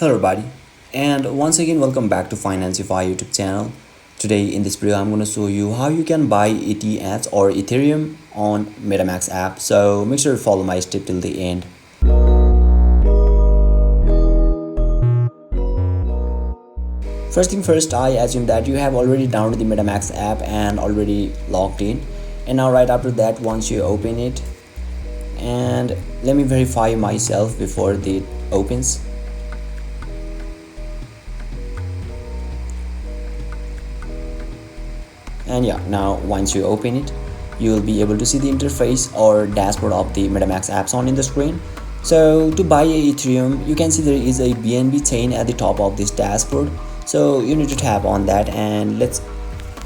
Hello everybody, and once again welcome back to Financify YouTube channel. Today in this video I'm going to show you how you can buy ETH or Ethereum on Metamask app. So make sure to follow my step till the end. First thing first, I assume that you have already downloaded the Metamask app and already logged in. And now right after that, once you open it, and let me verify myself before it opens. And yeah, now once you open it, you will be able to see the interface or dashboard of the Metamask apps on in the screen. So to buy a Ethereum, you can see there is a BNB chain at the top of this dashboard. So you need to tap on that, and let's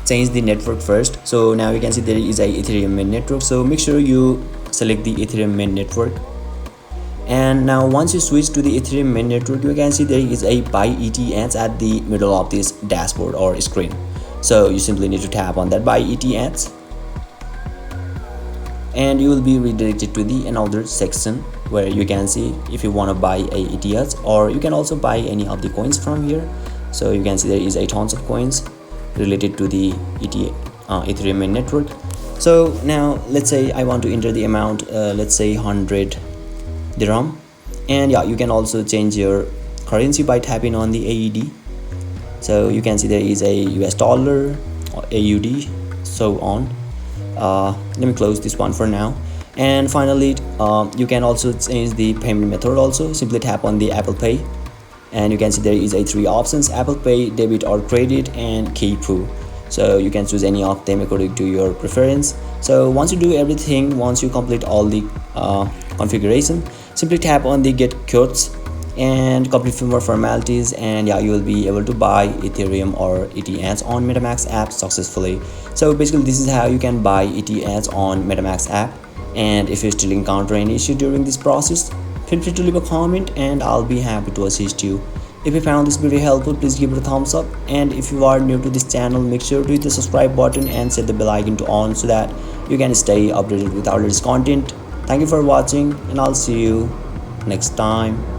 change the network first. So now you can see there is a Ethereum main network. So make sure you select the Ethereum main network. And now once you switch to the Ethereum main network, you can see there is a buy ETH at the middle of this dashboard or screen. So you simply need to tap on that buy ETH, and you will be redirected to the another section where you can see if you want to buy a ETH, or you can also buy any of the coins from here. So you can see there is a tons of coins related to the Ethereum main network. So now let's say I want to enter the amount, let's say 100 dirham, and yeah, you can also change your currency by tapping on the AED. So you can see there is a US dollar, AUD, so on. Let me close this one for now. And finally, you can also change the payment method also. Simply tap on the Apple Pay, and you can see there is a 3 options: Apple Pay, debit or credit, and Keypoo. So you can choose any of them according to your preference. So once you do everything, once you complete all the configuration, simply tap on the get quotes and complete few more formalities, and yeah, you will be able to buy Ethereum or ETH on Metamask app successfully. So basically this is how you can buy ETH on Metamask app. And if you still encounter any issue during this process, feel free to leave a comment and I'll be happy to assist you. If you found this video helpful, please give it a thumbs up, and if you are new to this channel, make sure to hit the subscribe button and set the bell icon to on so that you can stay updated with our latest content. Thank you for watching, and I'll see you next time.